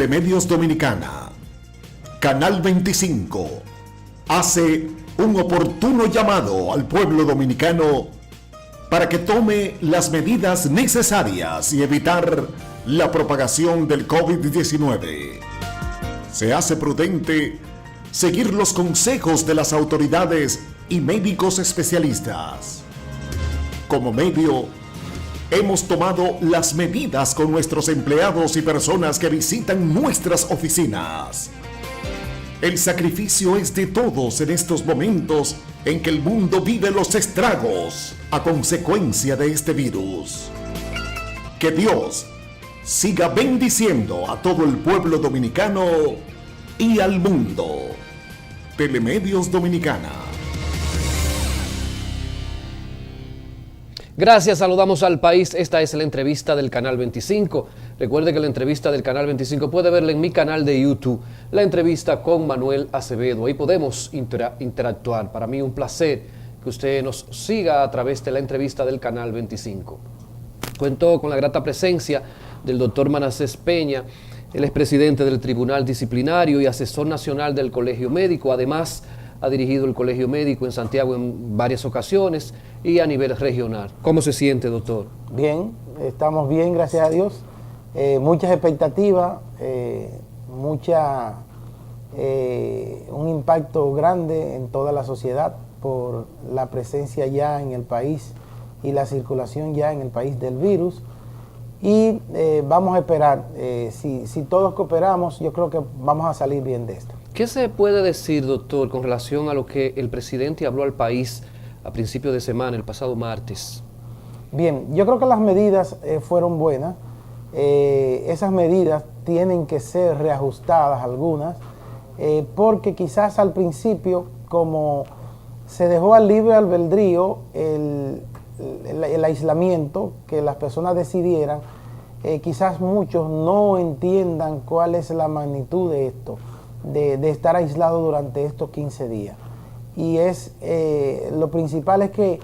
Telemedios Dominicana, Canal 25, hace un oportuno llamado al pueblo dominicano para que tome las medidas necesarias y evitar la propagación del COVID-19. Se hace prudente seguir los consejos de las autoridades y médicos especialistas. Como medio, hemos tomado las medidas con nuestros empleados y personas que visitan nuestras oficinas. El sacrificio es de todos en estos momentos en que el mundo vive los estragos a consecuencia de este virus. Que Dios siga bendiciendo a todo el pueblo dominicano y al mundo. Telemedios Dominicana. Gracias, saludamos al país. Esta es la entrevista del Canal 25. Recuerde que la entrevista del Canal 25 puede verla en mi canal de YouTube, la entrevista con Manuel Acevedo. Ahí podemos interactuar. Para mí un placer que usted nos siga a través de la entrevista del Canal 25. Cuento con la grata presencia del doctor Manasés Peña. Él es presidente del Tribunal Disciplinario y asesor nacional del Colegio Médico. Además, ha dirigido el Colegio Médico en Santiago en varias ocasiones y a nivel regional. ¿Cómo se siente, doctor? Bien, estamos bien, gracias a Dios. Muchas expectativas, un impacto grande en toda la sociedad por la presencia ya en el país y la circulación ya en el país del virus. Y vamos a esperar, si todos cooperamos, yo creo que vamos a salir bien de esto. ¿Qué se puede decir, doctor, con relación a lo que el presidente habló al país a principio de semana, el pasado martes? Bien, yo creo que las medidas fueron buenas. Esas medidas tienen que ser reajustadas algunas, porque quizás al principio, como se dejó al libre albedrío el aislamiento, que las personas decidieran, quizás muchos no entiendan cuál es la magnitud de esto, de estar aislado durante estos 15 días. Y lo principal es que,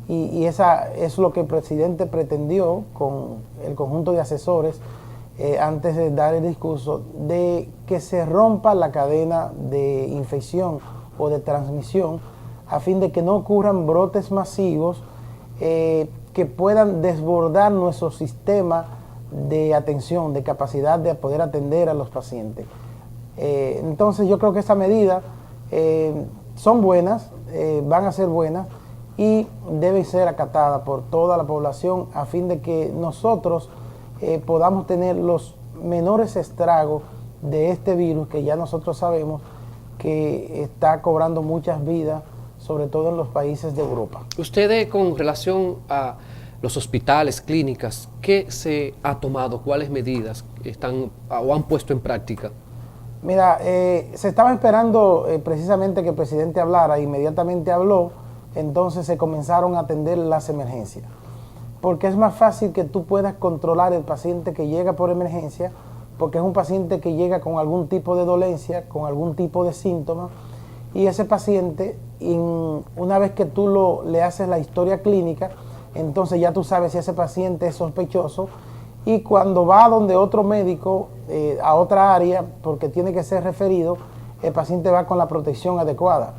y esa es lo que el presidente pretendió con el conjunto de asesores, antes de dar el discurso, de que se rompa la cadena de infección o de transmisión, a fin de que no ocurran brotes masivos que puedan desbordar nuestro sistema de atención, de capacidad de poder atender a los pacientes. Entonces yo creo que estas medidas son buenas, van a ser buenas y deben ser acatadas por toda la población a fin de que nosotros podamos tener los menores estragos de este virus que ya nosotros sabemos que está cobrando muchas vidas, sobre todo en los países de Europa. Ustedes, con relación a los hospitales, clínicas, ¿qué se ha tomado? ¿Cuáles medidas están o han puesto en práctica? Mira, se estaba esperando precisamente que el presidente hablara, inmediatamente habló, entonces se comenzaron a atender las emergencias. Porque es más fácil que tú puedas controlar el paciente que llega por emergencia, porque es un paciente que llega con algún tipo de dolencia, con algún tipo de síntoma, y ese paciente, una vez que tú le haces la historia clínica, entonces ya tú sabes si ese paciente es sospechoso, y cuando va donde otro médico, a otra área, porque tiene que ser referido, el paciente va con la protección adecuada.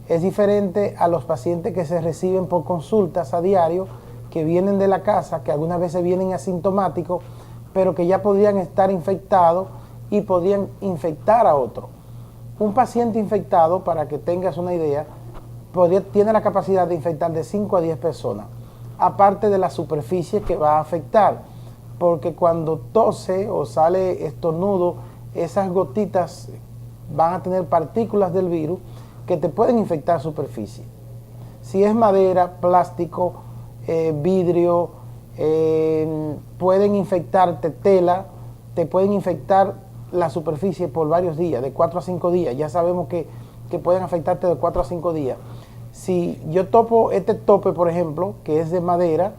Es diferente a los pacientes que se reciben por consultas a diario, que vienen de la casa, que algunas veces vienen asintomáticos, pero que ya podrían estar infectados y podrían infectar a otro. Un paciente infectado, para que tengas una idea, tiene la capacidad de infectar de 5 a 10 personas, aparte de la superficie que va a afectar, porque cuando tose o sale estornudo, esas gotitas van a tener partículas del virus que te pueden infectar superficie. Si es madera, plástico, vidrio, pueden infectarte tela, te pueden infectar la superficie por varios días, de 4 a 5 días. Ya sabemos que pueden afectarte de 4 a 5 días. Si yo topo este tope, por ejemplo, que es de madera,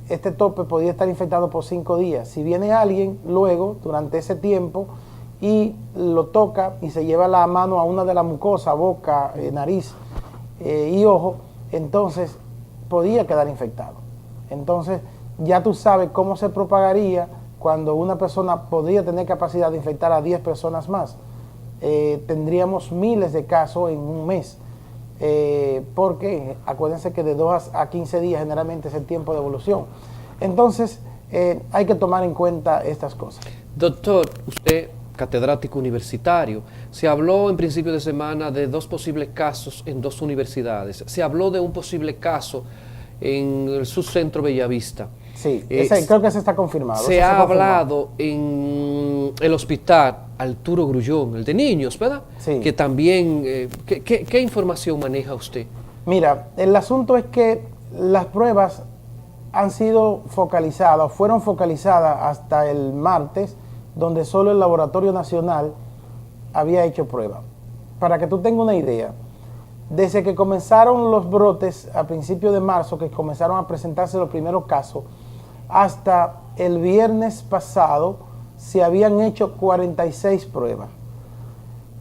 este tope podría estar infectado por 5 días. Si viene alguien luego, durante ese tiempo, y lo toca y se lleva la mano a una de las mucosas, boca, nariz y ojo, entonces podría quedar infectado. Entonces ya tú sabes cómo se propagaría cuando una persona podría tener capacidad de infectar a 10 personas más. Tendríamos miles de casos en un mes, porque acuérdense que de 2 a 15 días generalmente es el tiempo de evolución. Entonces, hay que tomar en cuenta estas cosas. Doctor, usted, catedrático universitario, se habló en principio de semana de 2 posibles casos en 2 universidades. Se habló de un posible caso en el subcentro Bellavista. Sí, creo que se está confirmado. Se ha hablado en el hospital Arturo Grullón, el de niños, ¿verdad? Sí. Que también, ¿qué información maneja usted? Mira, el asunto es que las pruebas han sido focalizadas, fueron focalizadas hasta el martes, donde solo el Laboratorio Nacional había hecho prueba. Para que tú tengas una idea, desde que comenzaron los brotes a principios de marzo, que comenzaron a presentarse los primeros casos, hasta el viernes pasado se habían hecho 46 pruebas.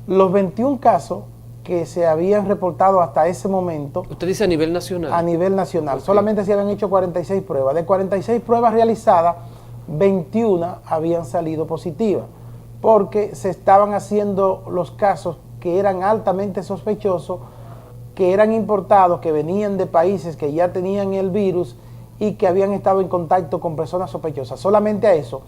Los 21 casos que se habían reportado hasta ese momento... ¿Usted dice a nivel nacional? A nivel nacional. Okay. Solamente se habían hecho 46 pruebas. De 46 pruebas realizadas, 21 habían salido positivas, porque se estaban haciendo los casos que eran altamente sospechosos, que eran importados, que venían de países que ya tenían el virus y que habían estado en contacto con personas sospechosas. Solamente a eso,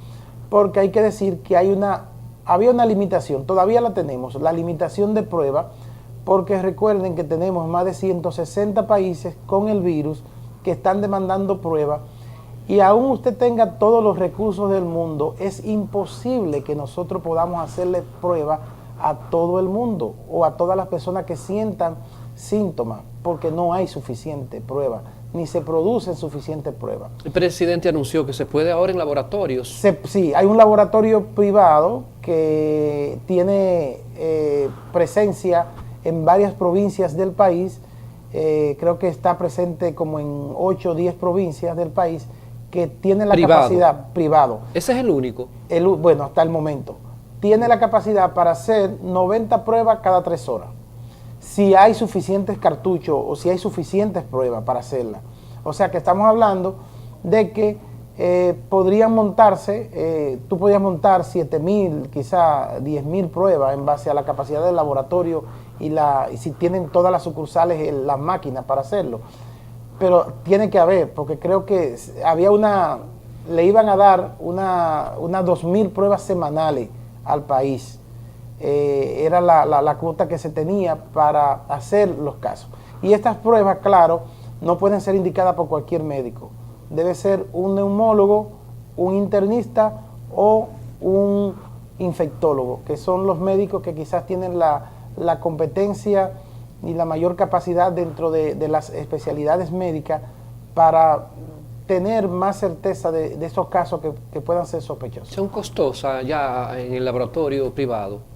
porque hay que decir que había una limitación, todavía la tenemos, la limitación de prueba, porque recuerden que tenemos más de 160 países con el virus que están demandando pruebas, y aún usted tenga todos los recursos del mundo, es imposible que nosotros podamos hacerle prueba a todo el mundo o a todas las personas que sientan síntomas, porque no hay suficiente prueba, ni se producen suficientes pruebas. El presidente anunció que se puede ahora en laboratorios. Sí, hay un laboratorio privado que tiene presencia en varias provincias del país, creo que está presente como en 8 o 10 provincias del país, que tiene la capacidad, privado. ¿Ese es el único? Bueno, hasta el momento. Tiene la capacidad para hacer 90 pruebas cada 3 horas. Si hay suficientes cartuchos o si hay suficientes pruebas para hacerla. O sea que estamos hablando de que podrían montarse, tú podrías montar 7.000, quizá 10.000 pruebas en base a la capacidad del laboratorio y si tienen todas las sucursales, las máquinas para hacerlo. Pero tiene que haber, porque creo que le iban a dar unas 2.000 pruebas semanales al país. Era la cuota que se tenía para hacer los casos. Y estas pruebas, claro, no pueden ser indicadas por cualquier médico. Debe ser un neumólogo, un internista o un infectólogo, que son los médicos que quizás tienen la competencia y la mayor capacidad dentro de las especialidades médicas para tener más certeza de estos casos que puedan ser sospechosos. ¿Son costosas ya en el laboratorio privado?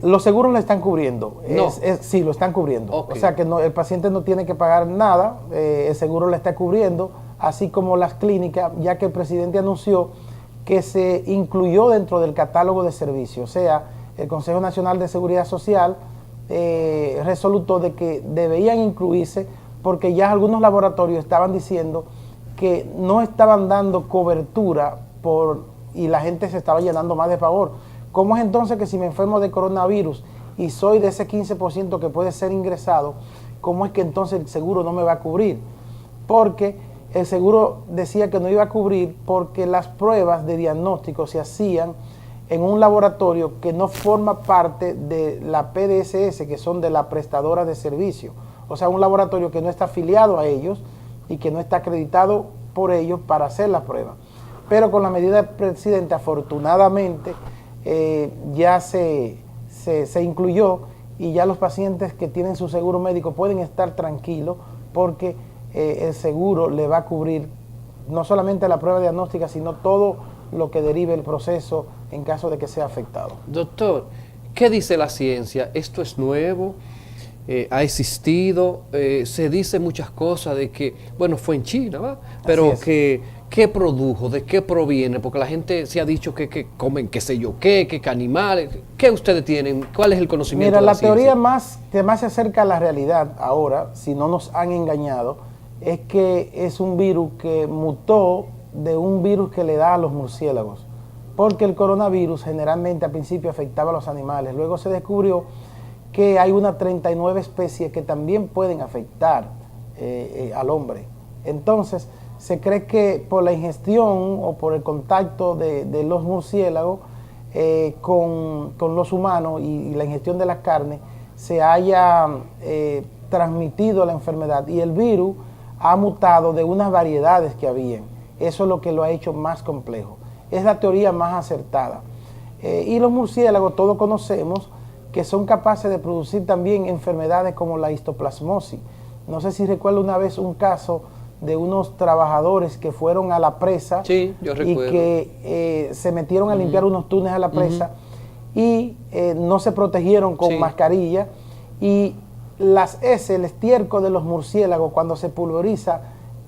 Los seguros lo están cubriendo. No. Sí, lo están cubriendo. Okay. O sea que el paciente no tiene que pagar nada, el seguro lo está cubriendo, así como las clínicas, ya que el presidente anunció que se incluyó dentro del catálogo de servicios. O sea, el Consejo Nacional de Seguridad Social resolutó de que debían incluirse, porque ya algunos laboratorios estaban diciendo que no estaban dando cobertura y la gente se estaba llenando más de pavor. ¿Cómo es entonces que si me enfermo de coronavirus y soy de ese 15% que puede ser ingresado, cómo es que entonces el seguro no me va a cubrir? Porque el seguro decía que no iba a cubrir porque las pruebas de diagnóstico se hacían en un laboratorio que no forma parte de la PDSS, que son de la prestadora de servicio. O sea, un laboratorio que no está afiliado a ellos y que no está acreditado por ellos para hacer la prueba. Pero con la medida del presidente, afortunadamente, ya se incluyó, y ya los pacientes que tienen su seguro médico pueden estar tranquilos porque el seguro le va a cubrir no solamente la prueba diagnóstica, sino todo lo que derive el proceso en caso de que sea afectado. Doctor, ¿qué dice la ciencia? ¿Esto es nuevo? ¿Ha existido? Se dice muchas cosas de que, bueno, fue en China, ¿va? Pero ¿qué produjo? ¿De qué proviene? Porque la gente se ha dicho que comen qué sé yo qué, que animales. ¿Qué ustedes tienen? ¿Cuál es el conocimiento de la ciencia? Mira, la teoría que más se acerca a la realidad ahora, si no nos han engañado, es que es un virus que mutó de un virus que le da a los murciélagos. porque el coronavirus generalmente al principio afectaba a los animales. Luego se descubrió que hay unas 39 especies que también pueden afectar al hombre. Entonces, se cree que por la ingestión o por el contacto de los murciélagos con los humanos y la ingestión de las carnes, se haya transmitido la enfermedad y el virus ha mutado de unas variedades que habían. Eso es lo que lo ha hecho más complejo. Es la teoría más acertada. Y los murciélagos, todos conocemos que son capaces de producir también enfermedades como la histoplasmosis. No sé si recuerdo una vez un caso de unos trabajadores que fueron a la presa. Sí, yo recuerdo. Y que se metieron a limpiar unos túneles a la presa y no se protegieron con mascarilla, y las heces, el estiércol de los murciélagos, cuando se pulveriza,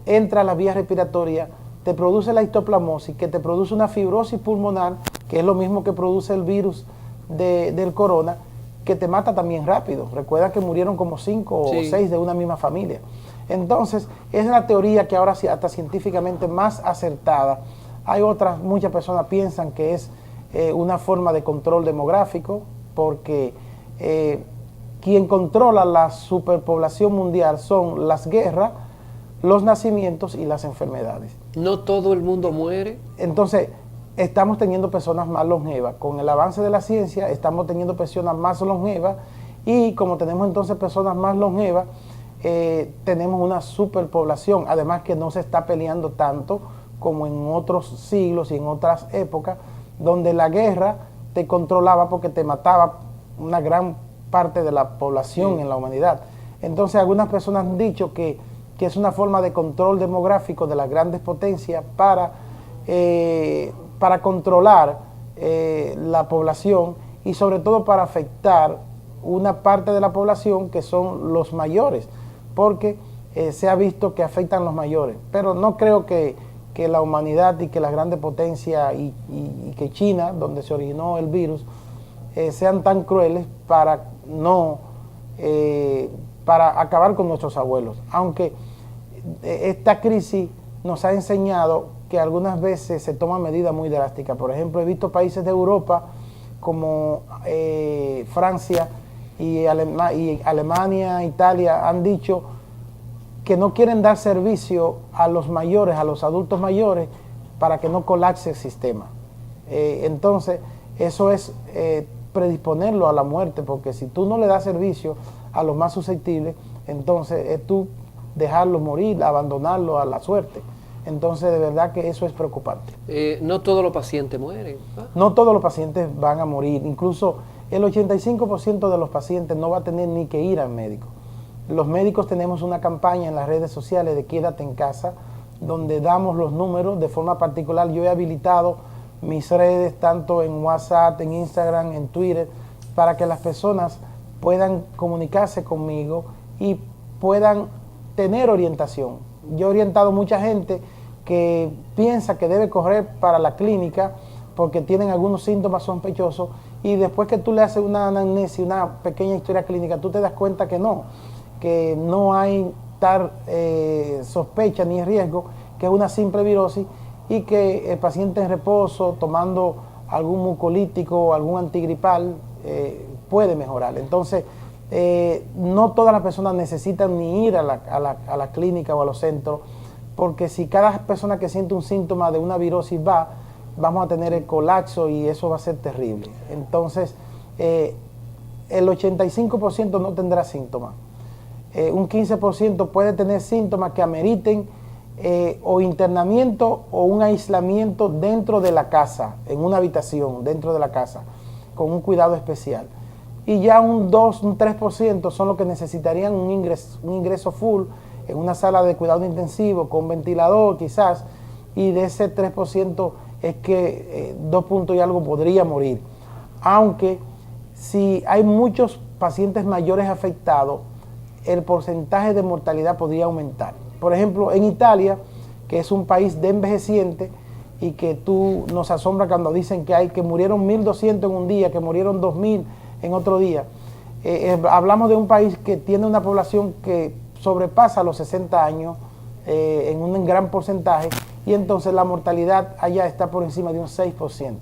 entra a las vías respiratorias, te produce la histoplasmosis, que te produce una fibrosis pulmonar, que es lo mismo que produce el virus del corona, que te mata también rápido. Recuerda que murieron como 5 o 6 de una misma familia. Entonces, es la teoría que ahora sí hasta científicamente más acertada. Hay otras, muchas personas piensan que es una forma de control demográfico, porque quien controla la superpoblación mundial son las guerras, los nacimientos y las enfermedades. ¿No todo el mundo muere? Entonces, estamos teniendo personas más longevas. Con el avance de la ciencia, estamos teniendo personas más longevas, y como tenemos entonces personas más longevas, tenemos una superpoblación, además que no se está peleando tanto como en otros siglos y en otras épocas, donde la guerra te controlaba porque te mataba una gran parte de la población en la humanidad. Entonces algunas personas han dicho que es una forma de control demográfico de las grandes potencias para controlar la población, y sobre todo para afectar una parte de la población que son los mayores, porque se ha visto que afectan los mayores. Pero no creo que la humanidad y que las grandes potencias y que China, donde se originó el virus, sean tan crueles para acabar con nuestros abuelos. Aunque esta crisis nos ha enseñado que algunas veces se toman medidas muy drásticas. Por ejemplo, he visto países de Europa como Francia y Alemania, Italia, han dicho que no quieren dar servicio a los mayores, a los adultos mayores, para que no colapse el sistema. Entonces, eso es predisponerlo a la muerte, porque si tú no le das servicio a los más susceptibles, entonces es tú dejarlos morir, abandonarlo a la suerte. Entonces, de verdad que eso es preocupante. No todos los pacientes mueren. No todos los pacientes van a morir. Incluso el 85% de los pacientes no va a tener ni que ir al médico. Los médicos tenemos una campaña en las redes sociales de Quédate en casa, donde damos los números de forma particular. Yo he habilitado mis redes tanto en WhatsApp, en Instagram, en Twitter, para que las personas puedan comunicarse conmigo y puedan tener orientación. Yo he orientado a mucha gente que piensa que debe correr para la clínica porque tienen algunos síntomas sospechosos, y después que tú le haces una anamnesis, una pequeña historia clínica, tú te das cuenta que no hay tal sospecha ni riesgo, que es una simple virosis, y que el paciente en reposo, tomando algún mucolítico o algún antigripal, puede mejorar. Entonces, no todas las personas necesitan ni ir a la clínica o a los centros, porque si cada persona que siente un síntoma de una virosis vamos a tener el colapso, y eso va a ser terrible. Entonces, el 85% no tendrá síntomas. Un 15% puede tener síntomas que ameriten o internamiento o un aislamiento dentro de la casa, en una habitación dentro de la casa, con un cuidado especial. Y ya un 2, un 3% son los que necesitarían un ingreso full en una sala de cuidado intensivo con ventilador quizás, y de ese 3% es que 2 puntos y algo podría morir. Aunque si hay muchos pacientes mayores afectados, el porcentaje de mortalidad podría aumentar. Por ejemplo, en Italia, que es un país de envejecientes, y que tú nos asombra cuando dicen que murieron 1.200 en un día, que murieron 2.000 en otro día. Hablamos de un país que tiene una población que sobrepasa los 60 años en un gran porcentaje, y entonces la mortalidad allá está por encima de un 6%.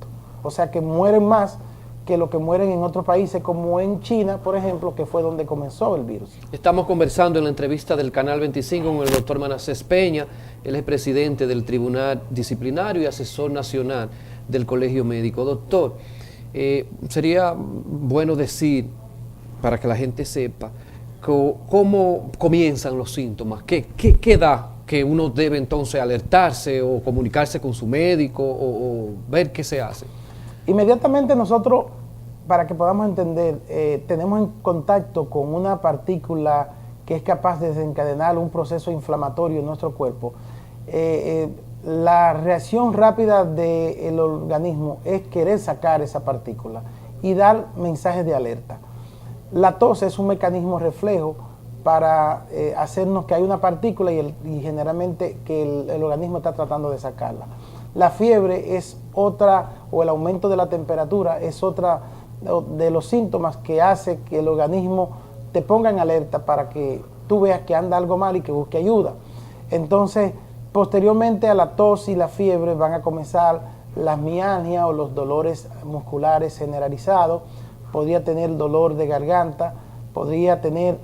O sea que mueren más que lo que mueren en otros países, como en China, por ejemplo, que fue donde comenzó el virus. Estamos conversando en la entrevista del Canal 25 con el doctor Manasés Peña. Él es presidente del Tribunal Disciplinario y asesor nacional del Colegio Médico. Doctor, sería bueno decir, para que la gente sepa, cómo comienzan los síntomas, qué da que uno debe entonces alertarse o comunicarse con su médico o ver qué se hace. Inmediatamente nosotros, para que podamos entender, tenemos en contacto con una partícula que es capaz de desencadenar un proceso inflamatorio en nuestro cuerpo. La reacción rápida del organismo es querer sacar esa partícula y dar mensajes de alerta. La tos es un mecanismo reflejo para hacernos que hay una partícula y generalmente que el organismo está tratando de sacarla. La fiebre es otra, o el aumento de la temperatura es otra de los síntomas que hace que el organismo te ponga en alerta para que tú veas que anda algo mal y que busque ayuda. Entonces, posteriormente a la tos y la fiebre van a comenzar las mialgias o los dolores musculares generalizados. Podría tener dolor de garganta, podría tener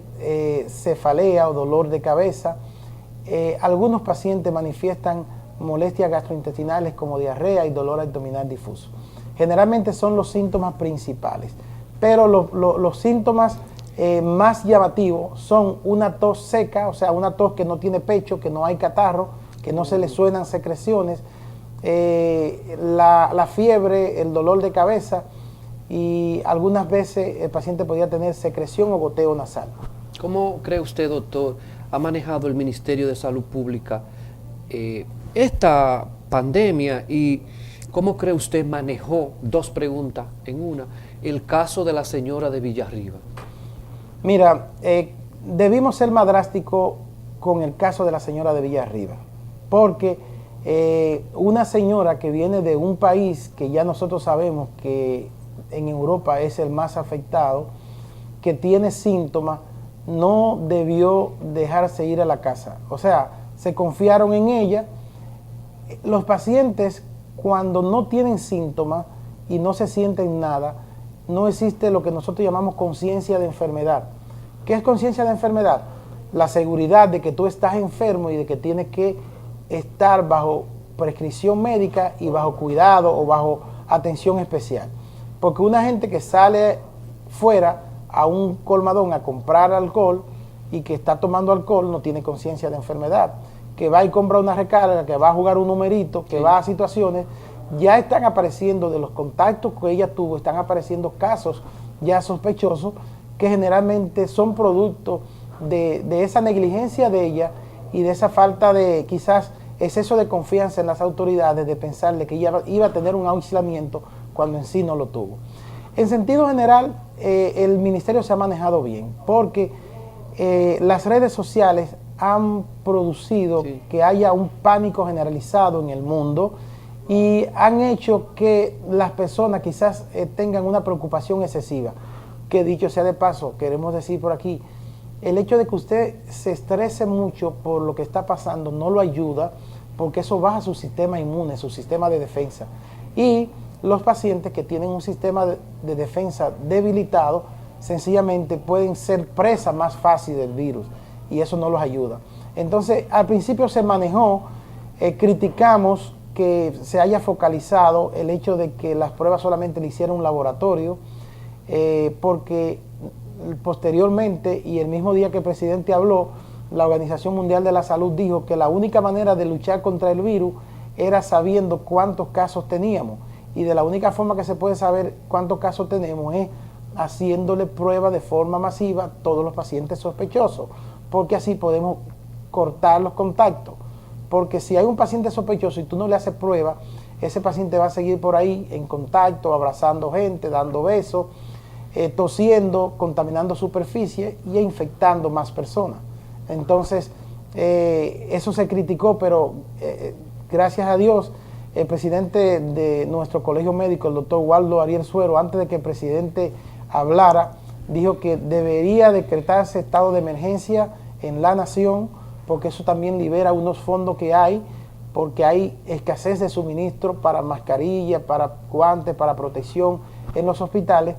cefalea o dolor de cabeza. Algunos pacientes manifiestan molestias gastrointestinales como diarrea y dolor abdominal difuso. Generalmente son los síntomas principales, pero los síntomas más llamativos son una tos seca, o sea, una tos que no tiene pecho, que no hay catarro, que no se le suenan secreciones, la fiebre, el dolor de cabeza, y algunas veces el paciente podría tener secreción o goteo nasal. ¿Cómo cree usted, doctor, ha manejado el Ministerio de Salud Pública esta pandemia y cómo cree usted manejó, dos preguntas en una, el caso de la señora de Villarriba? Mira, debimos ser más drásticos con el caso de la señora de Villarriba, porque una señora que viene de un país que ya nosotros sabemos que en Europa es el más afectado, que tiene síntomas, no debió dejarse ir a la casa. O sea, se confiaron en ella. Los pacientes, cuando no tienen síntomas y no se sienten nada, no existe lo que nosotros llamamos conciencia de enfermedad. ¿Qué es conciencia de enfermedad? La seguridad de que tú estás enfermo y de que tienes que estar bajo prescripción médica y bajo cuidado o bajo atención especial. Porque una gente que sale fuera a un colmadón a comprar alcohol y que está tomando alcohol no tiene conciencia de enfermedad. Que va y compra una recarga, que va a jugar un numerito, que va a situaciones, ya están apareciendo de los contactos que ella tuvo, están apareciendo casos ya sospechosos que generalmente son producto de esa negligencia de ella y de esa falta de quizás exceso de confianza en las autoridades de pensarle que ella iba a tener un aislamiento cuando en sí no lo tuvo. En sentido general, el ministerio se ha manejado bien porque las redes sociales han producido que haya un pánico generalizado en el mundo y han hecho que las personas quizás tengan una preocupación excesiva. Que dicho sea de paso, queremos decir por aquí, el hecho de que usted se estrese mucho por lo que está pasando no lo ayuda, porque eso baja su sistema inmune, su sistema de defensa. Y los pacientes que tienen un sistema de defensa debilitado, sencillamente pueden ser presa más fácil del virus, y eso no los ayuda. Entonces, al principio se manejó, criticamos que se haya focalizado el hecho de que las pruebas solamente le hiciera un laboratorio, porque posteriormente, y el mismo día que el presidente habló, la Organización Mundial de la Salud dijo que la única manera de luchar contra el virus era sabiendo cuántos casos teníamos, y de la única forma que se puede saber cuántos casos tenemos es haciéndole pruebas de forma masiva a todos los pacientes sospechosos, porque así podemos cortar los contactos. Porque si hay un paciente sospechoso y tú no le haces prueba, ese paciente va a seguir por ahí en contacto, abrazando gente, dando besos, tosiendo, contaminando superficie y infectando más personas. Entonces, eso se criticó, pero gracias a Dios, el presidente de nuestro colegio médico, el doctor Waldo Ariel Suero, antes de que el presidente hablara, dijo que debería decretarse estado de emergencia en la nación, porque eso también libera unos fondos que hay porque hay escasez de suministro para mascarillas, para guantes, para protección en los hospitales,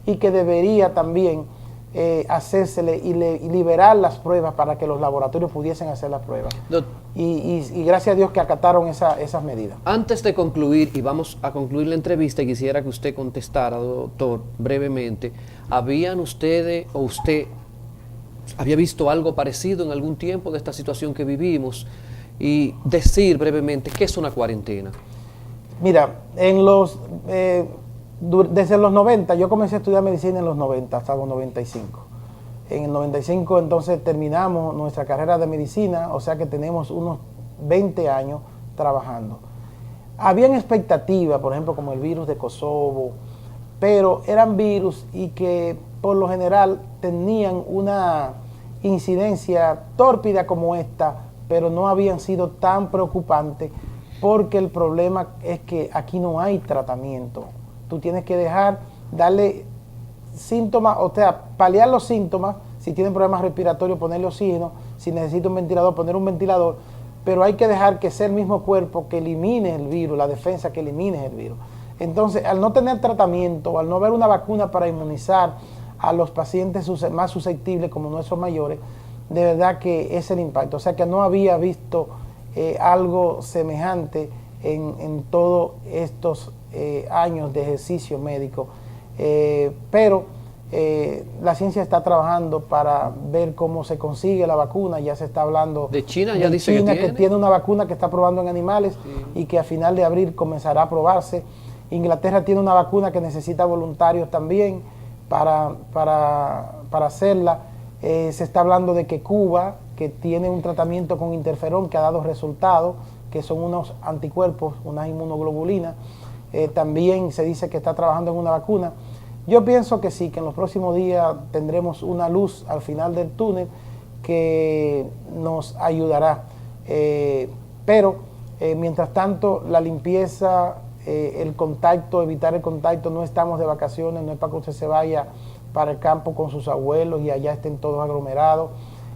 y que debería también hacérsele y liberar las pruebas para que los laboratorios pudiesen hacer las pruebas. Y gracias a Dios que acataron esas medidas. Antes de concluir, y vamos a concluir la entrevista, quisiera que usted contestara, doctor, brevemente. ¿Habían ustedes o usted había visto algo parecido en algún tiempo de esta situación que vivimos? Y decir brevemente, ¿qué es una cuarentena? Mira, desde los 90, yo comencé a estudiar medicina en los 90 hasta los 95. En el 95 entonces terminamos nuestra carrera de medicina, o sea que tenemos unos 20 años trabajando. Habían expectativas, por ejemplo, como el virus de Kosovo, pero eran virus y que por lo general tenían una incidencia tórpida como esta, pero no habían sido tan preocupantes, porque el problema es que aquí no hay tratamiento. Tú tienes que darle síntomas, o sea, paliar los síntomas. Si tienen problemas respiratorios, ponerle oxígeno. Si necesita un ventilador, poner un ventilador. Pero hay que dejar que sea el mismo cuerpo que elimine el virus, la defensa que elimine el virus. Entonces, al no tener tratamiento, al no haber una vacuna para inmunizar a los pacientes más susceptibles como nuestros mayores, de verdad que es el impacto. O sea que no había visto algo semejante en todos estos años de ejercicio médico, pero la ciencia está trabajando para ver cómo se consigue la vacuna. Ya se está hablando de China, ya dice que tiene una vacuna que está probando en animales, sí, y que a final de abril comenzará a probarse. Inglaterra tiene una vacuna que necesita voluntarios también para hacerla. Se está hablando de que Cuba, que tiene un tratamiento con interferón que ha dado resultados, que son unos anticuerpos, unas inmunoglobulinas, también se dice que está trabajando en una vacuna. Yo pienso que sí, que en los próximos días tendremos una luz al final del túnel que nos ayudará. Pero mientras tanto, la limpieza, el contacto, evitar el contacto, no estamos de vacaciones, no es para que usted se vaya para el campo con sus abuelos y allá estén todos aglomerados,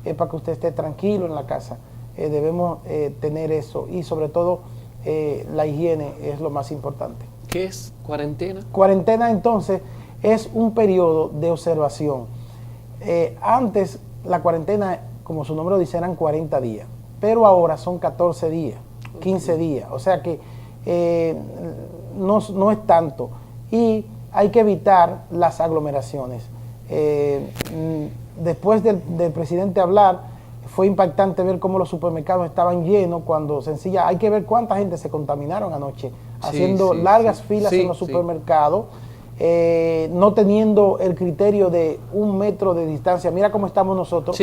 es para que usted esté tranquilo en la casa. Debemos tener eso, y sobre todo la higiene es lo más importante. ¿Qué es cuarentena? Cuarentena entonces es un periodo de observación. Antes la cuarentena, como su nombre lo dice, eran 40 días, pero ahora son 14 días, 15 días, o sea que no es tanto, y hay que evitar las aglomeraciones. Después del presidente hablar, fue impactante ver cómo los supermercados estaban llenos, cuando hay que ver cuánta gente se contaminaron anoche, haciendo largas filas en los supermercados, no teniendo el criterio de 1 metro de distancia. Mira cómo estamos nosotros,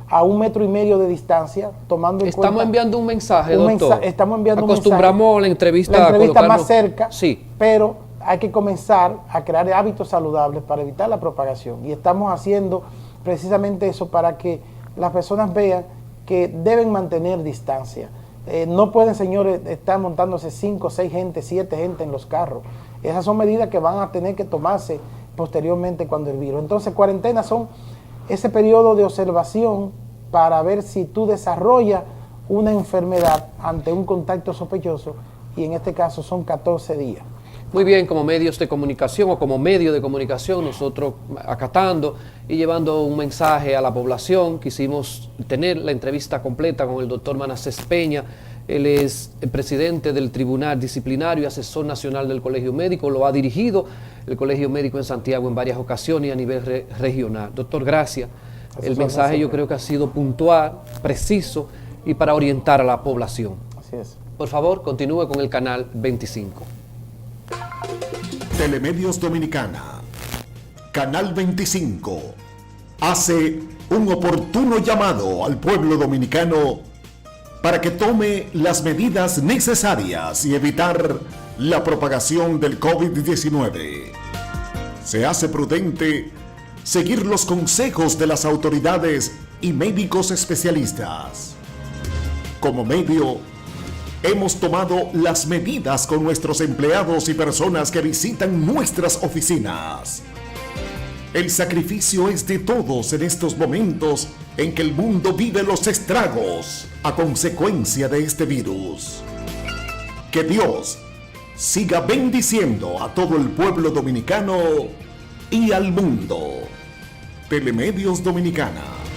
a 1,5 metros de distancia, tomando en cuenta. Estamos enviando un mensaje, doctor. Estamos enviando Acostumbramos la entrevista más cerca, pero hay que comenzar a crear hábitos saludables para evitar la propagación. Y estamos haciendo precisamente eso para que las personas vean que deben mantener distancia. No pueden, señores, estar montándose 5, 6 gente, 7 gente en los carros. Esas son medidas que van a tener que tomarse posteriormente cuando el virus. Entonces, cuarentenas son ese periodo de observación para ver si tú desarrollas una enfermedad ante un contacto sospechoso, y en este caso son 14 días. Muy bien, como medios de comunicación o como medio de comunicación, nosotros acatando y llevando un mensaje a la población, quisimos tener la entrevista completa con el doctor Manasés Peña. Él es el presidente del Tribunal Disciplinario y asesor nacional del Colegio Médico. Lo ha dirigido el Colegio Médico en Santiago en varias ocasiones y a nivel regional. Doctor, gracias. El mensaje yo creo que ha sido puntual, preciso y para orientar a la población. Así es. Por favor, continúe con el canal 25. Telemedios Dominicana, Canal 25, hace un oportuno llamado al pueblo dominicano para que tome las medidas necesarias y evitar la propagación del COVID-19. Se hace prudente seguir los consejos de las autoridades y médicos especialistas. Como medio, hemos tomado las medidas con nuestros empleados y personas que visitan nuestras oficinas. El sacrificio es de todos en estos momentos en que el mundo vive los estragos a consecuencia de este virus. Que Dios siga bendiciendo a todo el pueblo dominicano y al mundo. Telemedios Dominicana.